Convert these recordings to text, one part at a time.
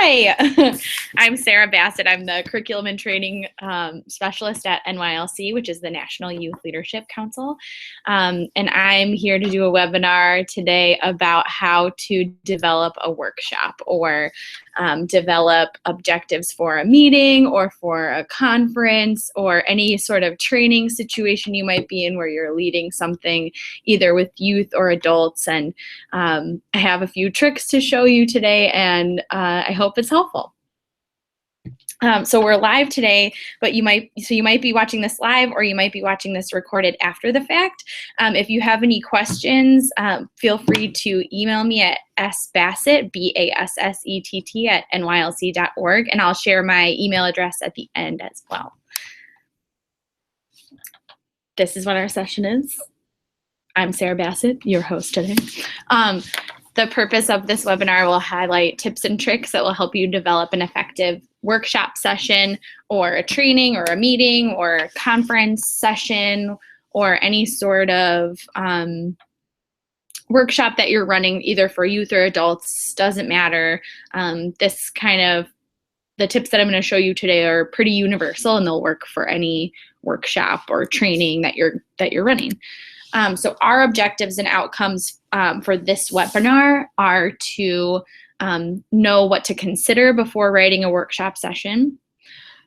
Hi, I'm Sarah Bassett. I'm the Curriculum and Training Specialist at NYLC, which is the National Youth Leadership Council. And I'm here to do a webinar today about how to develop a workshop or develop objectives for a meeting or for a conference or any sort of training situation you might be in where you're leading something either with youth or adults. And I have a few tricks to show you today, and I hope it's helpful. So we're live today, but you might be watching this live, or you might be watching this recorded after the fact. If you have any questions, feel free to email me at sbassett, BASSETT @nylc.org, and I'll share my email address at the end as well. This is what our session is. I'm Sarah Bassett, your host today. The purpose of this webinar will highlight tips and tricks that will help you develop an effective workshop session or a training or a meeting or a conference session or any sort of workshop that you're running either for youth or adults, doesn't matter. The tips that I'm going to show you today are pretty universal, and they'll work for any workshop or training that you're running. So our objectives and outcomes for this webinar are to know what to consider before writing a workshop session,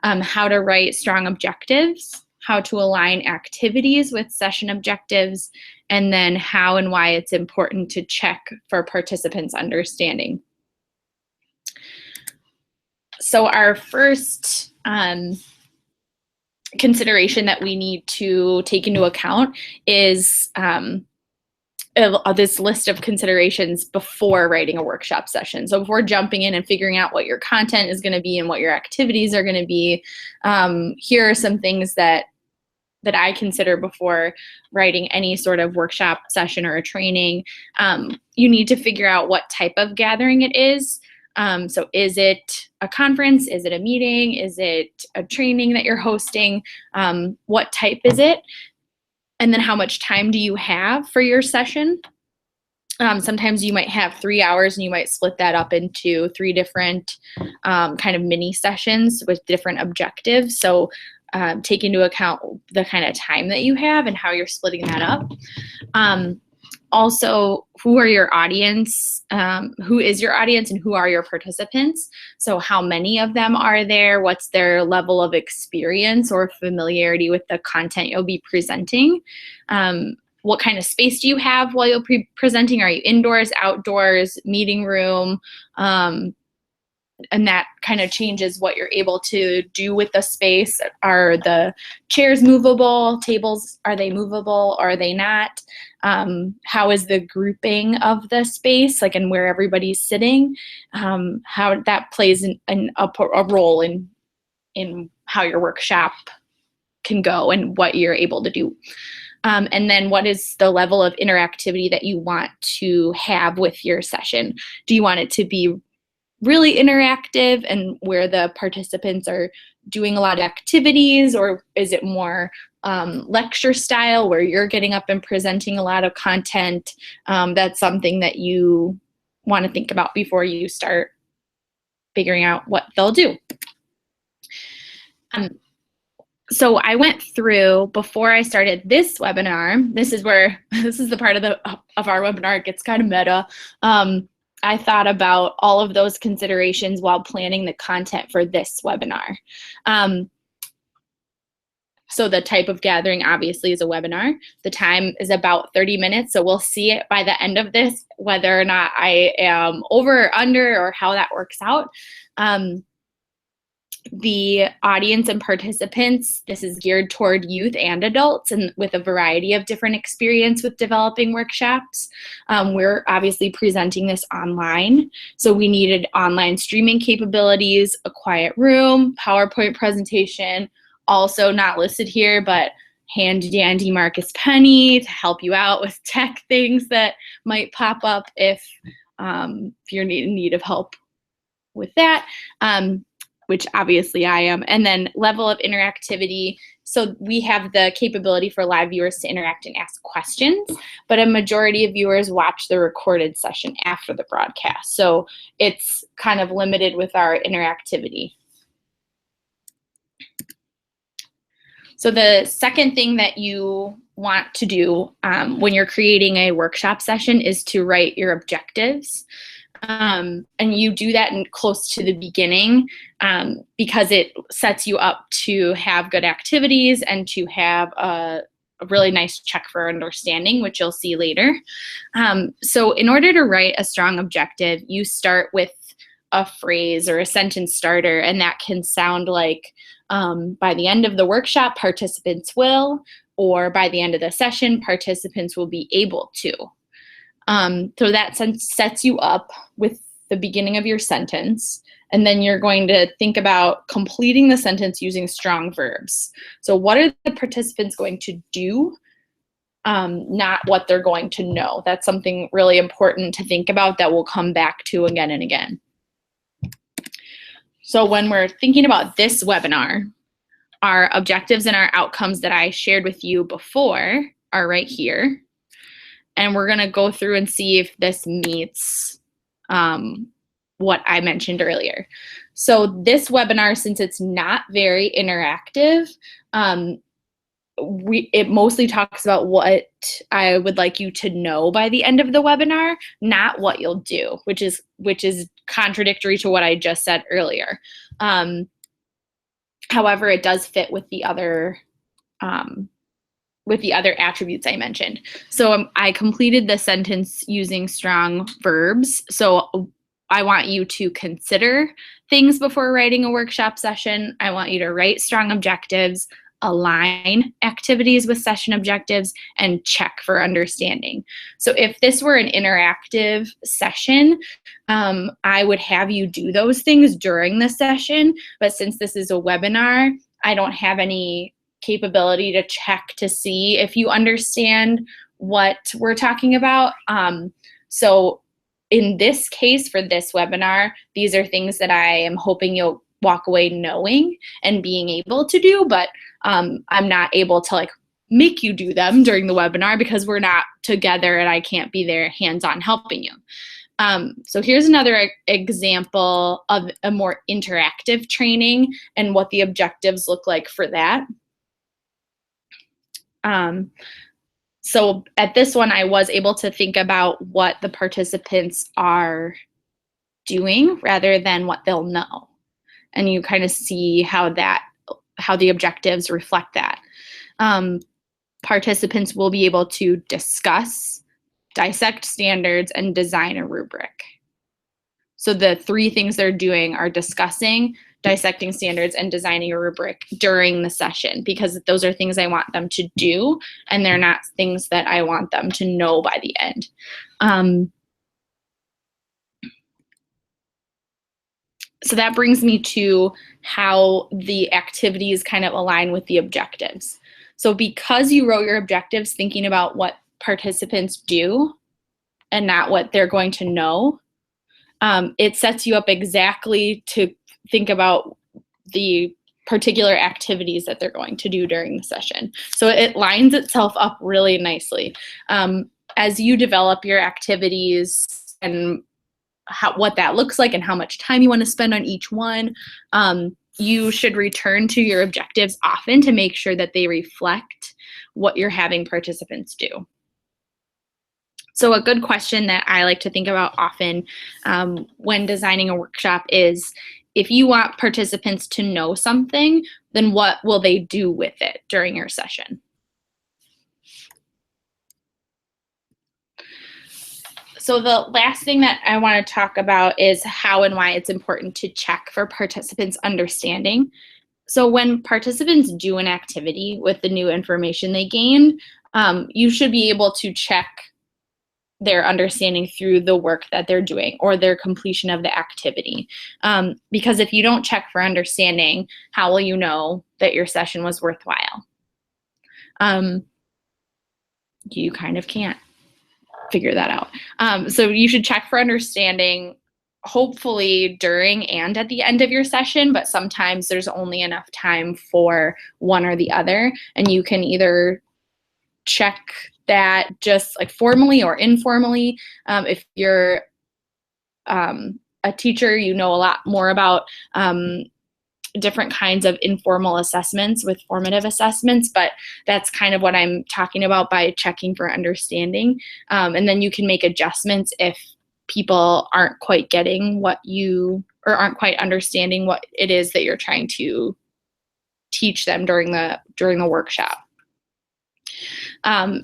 how to write strong objectives, how to align activities with session objectives, and then how and why it's important to check for participants' understanding. So our first consideration that we need to take into account is this list of considerations before writing a workshop session. So before jumping in and figuring out what your content is going to be and what your activities are going to be, here are some things that I consider before writing any sort of workshop session or a training. You need to figure out what type of gathering it is. So is it a conference? Is it a meeting? Is it a training that you're hosting? What type is it? And then how much time do you have for your session? Sometimes you might have 3 hours and you might split that up into 3 different kind of mini sessions with different objectives. So take into account the kind of time that you have and how you're splitting that up. Also, who are your audience? Who is your audience and who are your participants? So how many of them are there? What's their level of experience or familiarity with the content you'll be presenting? What kind of space do you have while you'll be presenting? Are you indoors, outdoors, meeting room? And that kind of changes what you're able to do with the space. Are the chairs movable? Tables, are they movable? Or are they not? How is the grouping of the space, like, and where everybody's sitting? How that plays a role in how your workshop can go and what you're able to do. And then what is the level of interactivity that you want to have with your session? Do you want it to be really interactive and where the participants are doing a lot of activities, or is it more lecture style where you're getting up and presenting a lot of content? That's something that you want to think about before you start figuring out what they'll do. So I went through, before I started this webinar, this is the part of our webinar, it gets kind of meta. I thought about all of those considerations while planning the content for this webinar. So the type of gathering obviously is a webinar. The time is about 30 minutes, so we'll see it by the end of this, whether or not I am over or under or how that works out. The audience and participants, this is geared toward youth and adults, and with a variety of different experience with developing workshops. We're obviously presenting this online, so we needed online streaming capabilities, a quiet room, PowerPoint presentation, also not listed here, but handy dandy Marcus Penny to help you out with tech things that might pop up if you're in need of help with that. which obviously I am, and then level of interactivity. So we have the capability for live viewers to interact and ask questions, but a majority of viewers watch the recorded session after the broadcast. So it's kind of limited with our interactivity. So the second thing that you want to do when you're creating a workshop session is to write your objectives. And you do that close to the beginning because it sets you up to have good activities and to have a really nice check for understanding, which you'll see later. So in order to write a strong objective, you start with a phrase or a sentence starter, and that can sound like, by the end of the workshop, participants will, or by the end of the session, participants will be able to. So that sets you up with the beginning of your sentence, and then you're going to think about completing the sentence using strong verbs. So what are the participants going to do, not what they're going to know? That's something really important to think about that we'll come back to again and again. So when we're thinking about this webinar, our objectives and our outcomes that I shared with you before are right here. And we're going to go through and see if this meets what I mentioned earlier. So this webinar, since it's not very interactive, it mostly talks about what I would like you to know by the end of the webinar, not what you'll do, which is contradictory to what I just said earlier. However, it does fit with the other attributes I mentioned. So I completed the sentence using strong verbs. So I want you to consider things before writing a workshop session. I want you to write strong objectives, align activities with session objectives, and check for understanding. So if this were an interactive session, I would have you do those things during the session. But since this is a webinar, I don't have any capability to check to see if you understand what we're talking about. So in this case, for this webinar, these are things that I am hoping you'll walk away knowing and being able to do, but I'm not able to make you do them during the webinar because we're not together and I can't be there hands-on helping you. So here's another example of a more interactive training and what the objectives look like for that. So at this one, I was able to think about what the participants are doing rather than what they'll know. And you kind of see how the objectives reflect that. Participants will be able to discuss, dissect standards, and design a rubric. So the three things they're doing are discussing, dissecting standards, and designing a rubric during the session, because those are things I want them to do, and they're not things that I want them to know by the end. So that brings me to how the activities kind of align with the objectives. So because you wrote your objectives thinking about what participants do and not what they're going to know, it sets you up exactly to think about the particular activities that they're going to do during the session. So it lines itself up really nicely. As you develop your activities and what that looks like and how much time you want to spend on each one, you should return to your objectives often to make sure that they reflect what you're having participants do. So a good question that I like to think about often when designing a workshop is, if you want participants to know something, then what will they do with it during your session? So the last thing that I want to talk about is how and why it's important to check for participants' understanding. So when participants do an activity with the new information they gained, you should be able to check their understanding through the work that they're doing or their completion of the activity. Because if you don't check for understanding, how will you know that your session was worthwhile? You kind of can't figure that out. So you should check for understanding hopefully during and at the end of your session, but sometimes there's only enough time for one or the other, and you can either check that just like formally or informally. If you're a teacher, you know a lot more about different kinds of informal assessments with formative assessments, but that's kind of what I'm talking about by checking for understanding. And then you can make adjustments if people aren't quite getting what you, or aren't quite understanding what it is that you're trying to teach them during the workshop.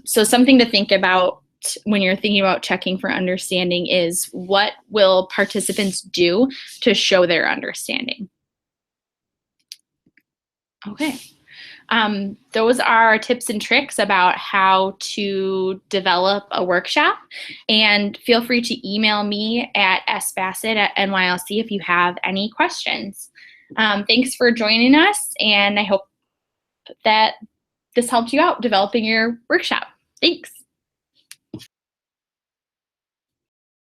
So something to think about when you're thinking about checking for understanding is, what will participants do to show their understanding? Okay. Those are tips and tricks about how to develop a workshop. And feel free to email me at sbassett@nylc if you have any questions. Thanks for joining us, and I hope that this helped you out developing your workshop. Thanks.